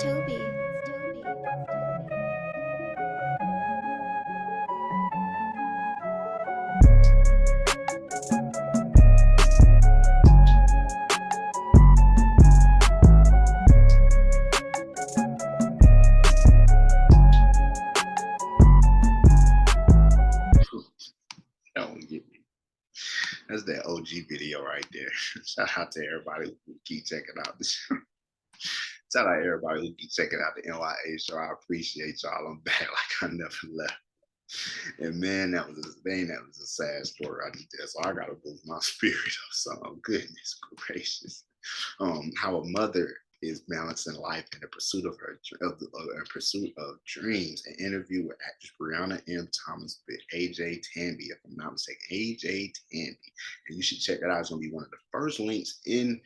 Toby. That one get me. That's that OG video right there. Shout out to everybody who keep checking out the show. Shout out to everybody who keep checking out the N.y.a show. I appreciate y'all. I'm back like I never left. And man, that was a sad story I just did. So I gotta boost my spirit up. So goodness gracious. How a mother is balancing life in the pursuit of pursuit of dreams. An interview with actress Breyonna M. Thomas with Ajay Tambe, if I'm not mistaken. Ajay Tambe. And you should check it out. It's gonna be one of the first links in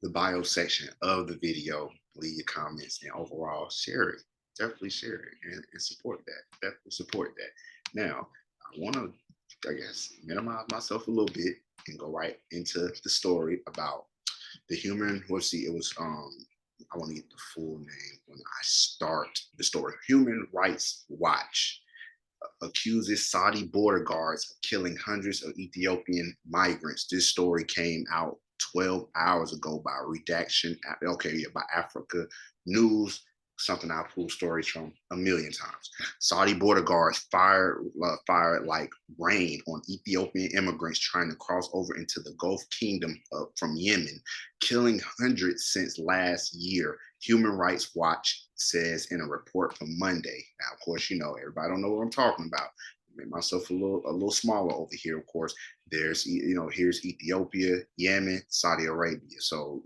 the bio section of the video. Leave your comments and overall share it. Definitely share it and support that. Definitely support that. Now, I want to, I guess, minimize myself a little bit and go right into the story about the human. Let's see, it was I want to get the full name when I start the story. Human Rights Watch accuses Saudi border guards of killing hundreds of Ethiopian migrants. This story came out 12 hours ago by redaction. Okay, yeah, by Africa News. Something I've pulled stories from a million times. Saudi border guards fired like rain on Ethiopian immigrants trying to cross over into the Gulf Kingdom from Yemen, killing hundreds since last year. Human Rights Watch says in a report from Monday. Now, of course, you know everybody don't know what I'm talking about. Make myself a little smaller over here. Of course, there's here's Ethiopia, Yemen, Saudi Arabia. So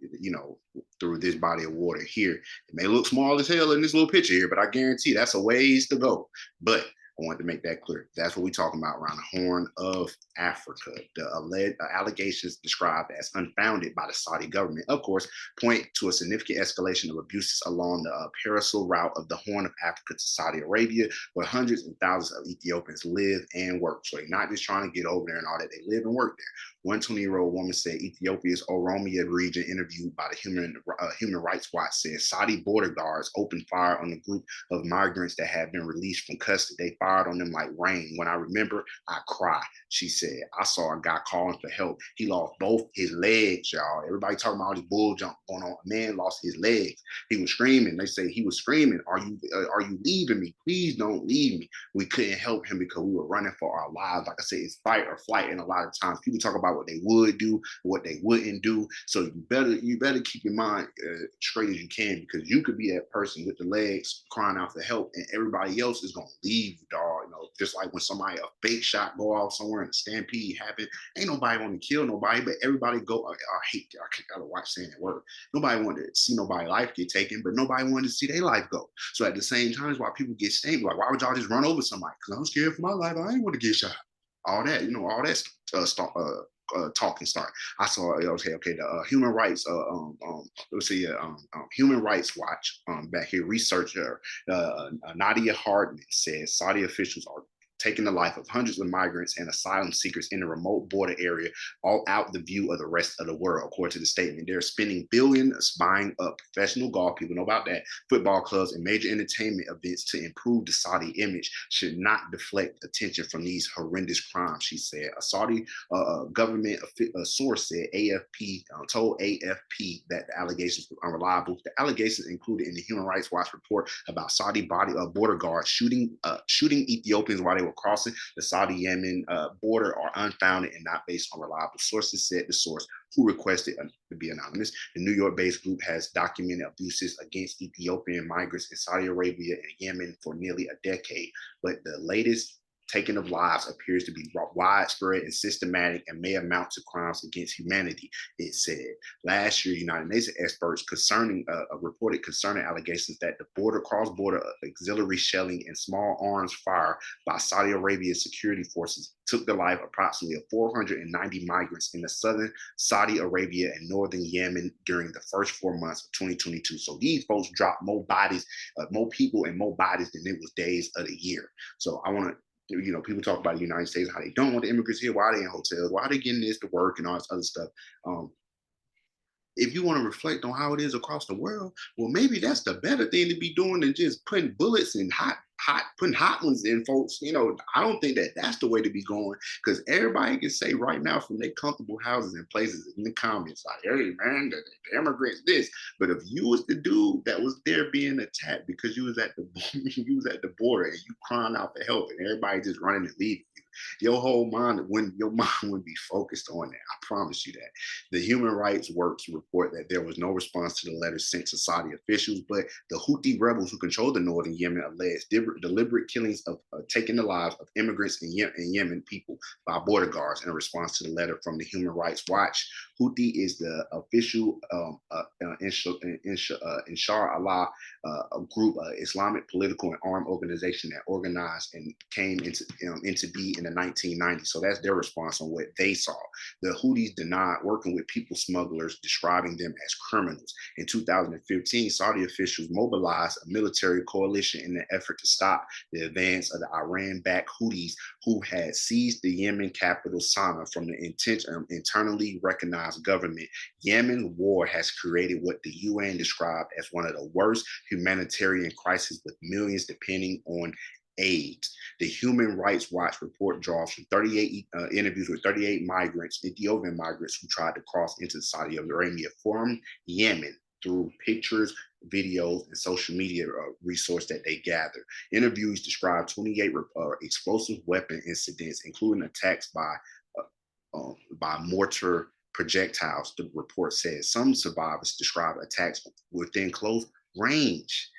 through this body of water here, it may look small as hell in this little picture here, but I guarantee that's a ways to go. But I wanted to make that clear. That's what we're talking about around the Horn of Africa. The alleged allegations described as unfounded by the Saudi government, of course, point to a significant escalation of abuses along the parallel route of the Horn of Africa to Saudi Arabia, where hundreds and thousands of Ethiopians live and work. So they're not just trying to get over there and all that, they live and work there. One 20-year-old woman said Ethiopia's Oromia region, interviewed by the Human Rights Watch, said Saudi border guards opened fire on the group of migrants that had been released from custody. They fired on them like rain. When I remember, I cried. She said, I saw a guy calling for help. He lost both his legs, y'all. Everybody talking about all this bull jump going on. A man lost his legs. He was screaming. They say he was screaming, are you leaving me? Please don't leave me. We couldn't help him because we were running for our lives. Like I said, it's fight or flight. And a lot of times people talk about what they would do, what they wouldn't do. So you better keep your mind straight as you can, because you could be that person with the legs crying out for help, and everybody else is gonna leave you, dog. Just like when somebody a fake shot go off somewhere and a stampede happen, ain't nobody want to kill nobody, but everybody go. I hate. I gotta watch saying that word. Nobody wanted to see nobody life get taken, but nobody wanted to see their life go. So at the same time, why people get stamped, like why would y'all just run over somebody? Because I'm scared for my life. I ain't want to get shot. All that, all that talking start. I saw okay, the human rights let's see Human Rights Watch back here researcher Nadia Hardman says Saudi officials are taking the life of hundreds of migrants and asylum seekers in the remote border area, all out the view of the rest of the world. According to the statement, they're spending billions buying up professional golf, people know about that, football clubs, and major entertainment events to improve the Saudi image, should not deflect attention from these horrendous crimes, she said. A Saudi government source said AFP told AFP that the allegations were unreliable. The allegations included in the Human Rights Watch report about Saudi border guards shooting Ethiopians while they were crossing the Saudi-Yemen border are unfounded and not based on reliable sources, said the source, who requested to be anonymous. The New York-based group has documented abuses against Ethiopian migrants in Saudi Arabia and Yemen for nearly a decade, but the latest taking of lives appears to be widespread and systematic and may amount to crimes against humanity, it said. Last year, United Nations experts reported concerning allegations that the cross-border auxiliary shelling and small arms fire by Saudi Arabia's security forces took the life of approximately 490 migrants in the southern Saudi Arabia and northern Yemen during the first 4 months of 2022. So these folks dropped more bodies, more people and more bodies than it was days of the year. So I want to people talk about the United States, how they don't want the immigrants here, why are they in hotels, why are they getting this to work and all this other stuff. if you want to reflect on how it is across the world, well, maybe that's the better thing to be doing than just putting bullets and putting hot ones in folks. I don't think that that's the way to be going, because everybody can say right now from their comfortable houses and places in the comments, like, hey, man, the immigrants this. But if you was the dude that was there being attacked because you was at the you was at the border and you crying out for help and everybody just running and leaving you, your mind wouldn't be focused on that. I promise you that. The Human Rights Works report that there was no response to the letters sent to Saudi officials, but the Houthi rebels who control the northern Yemen alleged deliberate killings of taking the lives of immigrants and Yemen people by border guards in response to the letter from the Human Rights Watch. Houthi is the official Inshallah Allah a group, Islamic political and armed organization that organized and came into be in the 1990s. So that's their response on what they saw. The Houthis denied working with people smugglers, describing them as criminals. In 2015, Saudi officials mobilized a military coalition in an effort to stop the advance of the Iran-backed Houthis, who had seized the Yemen capital Sana'a from the internally recognized government. Yemen's war has created what the UN described as one of the worst humanitarian crises, with millions depending on aid. The Human Rights Watch report draws from 38 interviews with 38 migrants, Ethiopian migrants, who tried to cross into Saudi Arabia from Yemen through pictures, videos, and social media resource that they gather. Interviews describe 28 explosive weapon incidents, including attacks by mortar projectiles. The report says some survivors describe attacks within close range.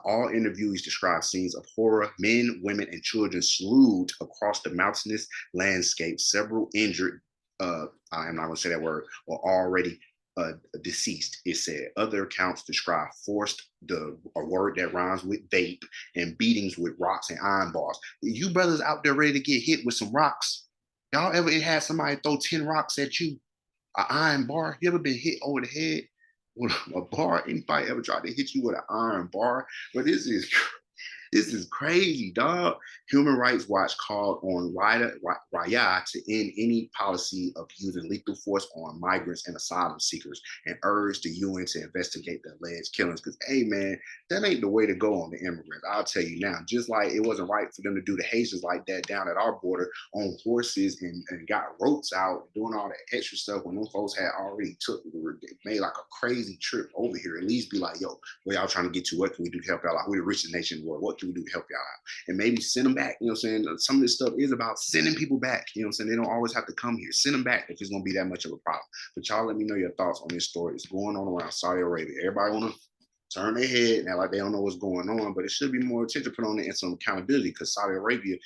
All interviewees describe scenes of horror, men, women, and children slewed across the mountainous landscape. Several injured, I'm not going to say that word, or already deceased, it said. Other accounts describe a word that rhymes with vape, and beatings with rocks and iron bars. You brothers out there ready to get hit with some rocks? Y'all ever had somebody throw 10 rocks at you? An iron bar? You ever been hit over the head with a bar? Anybody ever tried to hit you with an iron bar? But this is crazy, dog. Human Rights Watch called on N.y.a to end any policy of using lethal force on migrants and asylum seekers, and urged the UN to investigate the alleged killings. Because, hey, man, that ain't the way to go on the immigrants. I'll tell you now. Just like it wasn't right for them to do the Haitians like that down at our border on horses and got ropes out, doing all that extra stuff when them folks had already made like a crazy trip over here. At least be like, yo, where y'all trying to get to? What can we do to help y'all out? We're the richest nation in the world. What can we do to help y'all out? And maybe send them back. You know what I'm saying? Some of this stuff is about sending people back. You know what I'm saying? They don't always have to come here. Send them back if it's going to be that much of a problem. But y'all let me know your thoughts on this story. It's going on around Saudi Arabia. Everybody want to turn their head now like they don't know what's going on, but it should be more attention put on it and some accountability, because Saudi Arabia,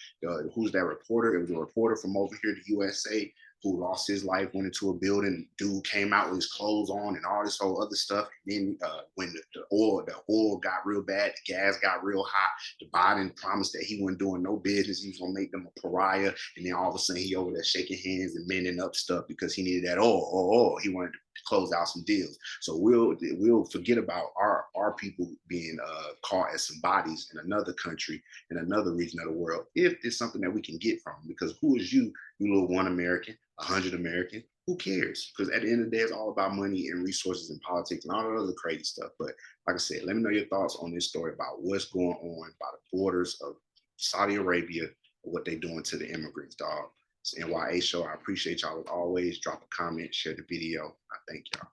who's that reporter? It was a reporter from over here, the USA, who lost his life, went into a building, dude came out with his clothes on and all this whole other stuff. And then when the oil got real bad, the gas got real hot, the Biden promised that he wasn't doing no business, he was gonna make them a pariah, and then all of a sudden he over there shaking hands and mending up stuff because he needed that oil. He wanted to close out some deals. So we'll forget about our people being caught as some bodies in another country, in another region of the world, if it's something that we can get from them. Because who is you little 1 American, 100 American? Who cares? Because at the end of the day, it's all about money and resources and politics and all that other crazy stuff. But like I said, let me know your thoughts on this story about what's going on by the borders of Saudi Arabia, what they're doing to the immigrants, dog. It's N.y.a show. I appreciate y'all as always. Drop a comment, share the video. I thank y'all.